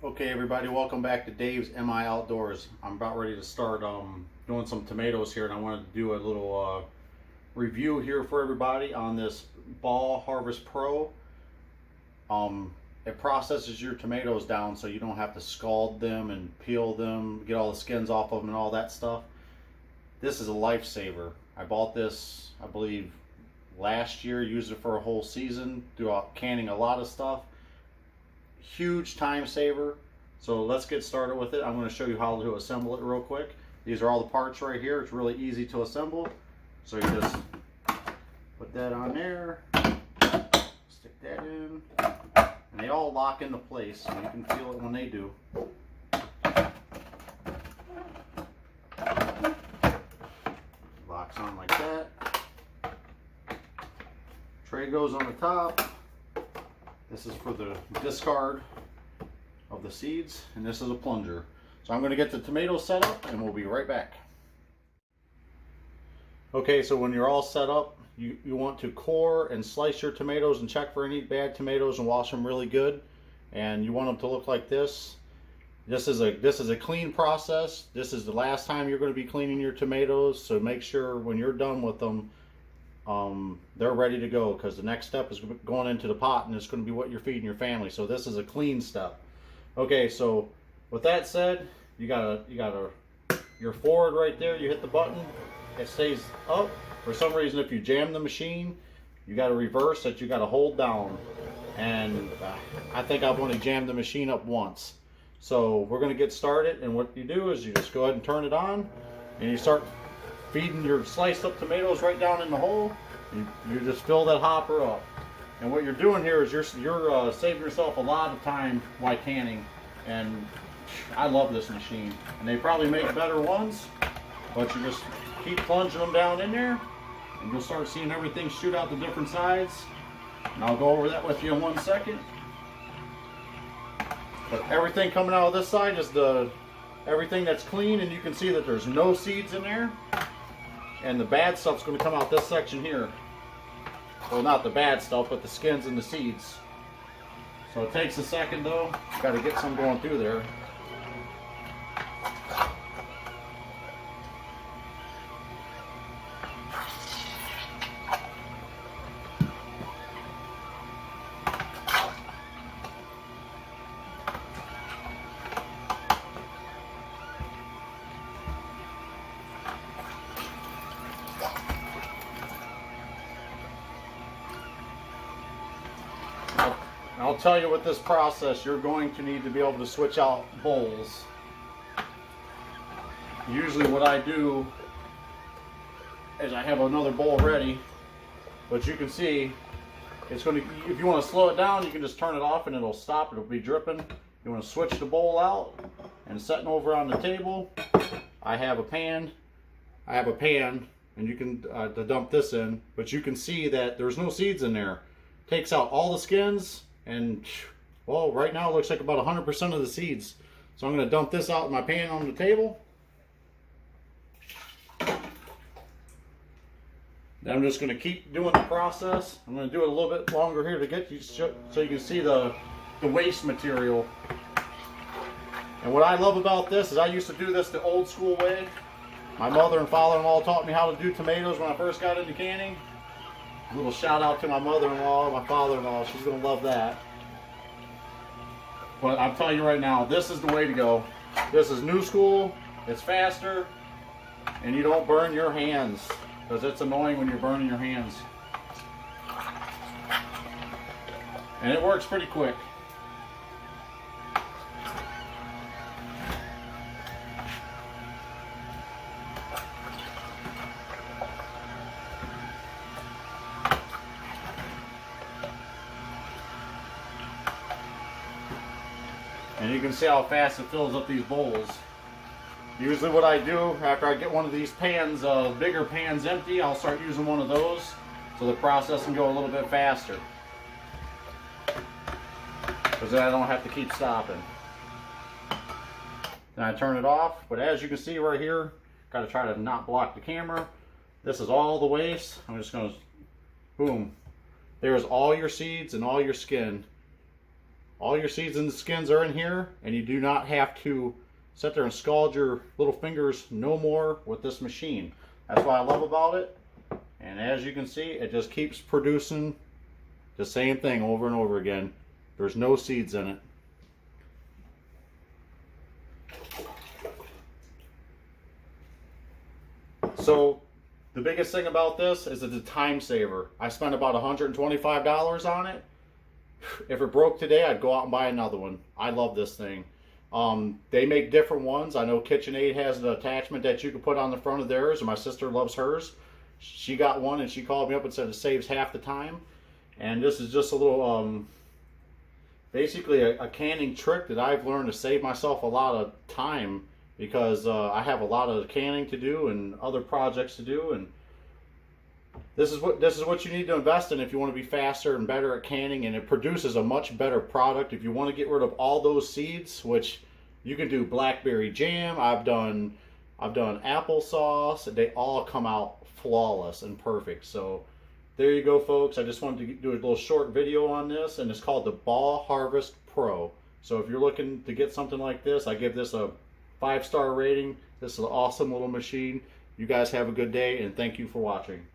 Okay, everybody, welcome back to Dave's MI Outdoors. I'm about ready to start doing some tomatoes here, and I wanted to do a little review here for everybody on this Ball Harvest Pro. It processes your tomatoes down so you don't have to scald them and peel them, get all the skins off of them and all that stuff. This is a lifesaver. I bought this, I believe, last year, used it for a whole season throughout canning a lot of stuff. Huge time saver. So let's get started with it. I'm going to show you how to assemble it real quick. These are all the parts right here. It's really easy to assemble. So you just put that on there, stick that in, and they all lock into place, so you can feel it when they do. Locks on like that. Tray goes on the top. This is for the discard of the seeds, and this is a plunger. So I'm going to get the tomatoes set up and we'll be right back. Okay, so when you're all set up, you want to core and slice your tomatoes and check for any bad tomatoes and wash them really good. And you want them to look like this. This is a clean process. This is the last time you're going to be cleaning your tomatoes, so make sure when you're done with them, they're ready to go, because the next step is going into the pot, and it's going to be what you're feeding your family. So this is a clean step. Okay, so with that said, you got your forward right there. You hit the button, it stays up. For some reason, if you jam the machine, you got to reverse it. You got to hold down, and I think I've only jammed the machine up once. So we're going to get started, and what you do is you just go ahead and turn it on, and you start feeding your sliced up tomatoes right down in the hole. You just fill that hopper up. And what you're doing here is you're saving yourself a lot of time while canning. And I love this machine. And they probably make better ones, but you just keep plunging them down in there, and you'll start seeing everything shoot out the different sides. And I'll go over that with you in 1 second. But everything coming out of this side is everything that's clean, and you can see that there's no seeds in there. And the bad stuff's going to come out this section here. Well, not the bad stuff, but the skins and the seeds. So it takes a second though. Got to get some going through there. I'll tell you with this process, you're going to need to be able to switch out bowls. Usually what I do is I have another bowl ready, but you can see it's going to, if you want to slow it down, you can just turn it off and it'll stop. It'll be dripping. You want to switch the bowl out, and setting over on the table, I have a pan, and you can to dump this in, but you can see that there's no seeds in there. Takes out all the skins. And, well, right now it looks like about 100% of the seeds. So I'm going to dump this out in my pan on the table. Then I'm just going to keep doing the process. I'm going to do it a little bit longer here to get you so you can see the waste material. And what I love about this is I used to do this the old school way. My mother and father-in-law taught me how to do tomatoes when I first got into canning. A little shout out to my mother-in-law, my father-in-law. She's going to love that. But I'm telling you right now, this is the way to go. This is new school. It's faster. And you don't burn your hands, because it's annoying when you're burning your hands. And it works pretty quick. And you can see how fast it fills up these bowls. Usually what I do, after I get one of these pans, bigger pans empty, I'll start using one of those so the process can go a little bit faster. Because then I don't have to keep stopping. Then I turn it off, but as you can see right here, got to try to not block the camera. This is all the waste. I'm just going to, boom. There's all your seeds and all your skin. All your seeds and skins are in here, and you do not have to sit there and scald your little fingers no more with this machine. That's what I love about it. And as you can see, it just keeps producing the same thing over and over again. There's no seeds in it. So the biggest thing about this is it's a time saver. I spent about $125 on it. If it broke today, I'd go out and buy another one. I love this thing. They make different ones. I know KitchenAid has an attachment that you can put on the front of theirs, and my sister loves hers. She got one and she called me up and said it saves half the time. And this is just a little, basically a canning trick that I've learned to save myself a lot of time, because I have a lot of canning to do and other projects to do, and this is what you need to invest in if you want to be faster and better at canning, and it produces a much better product. If you want to get rid of all those seeds, which you can do blackberry jam, I've done applesauce, they all come out flawless and perfect. So there you go, folks. I just wanted to do a little short video on this, and it's called the Ball Harvest Pro. So if you're looking to get something like this, I give this a 5-star rating. This is an awesome little machine. You guys have a good day, and thank you for watching.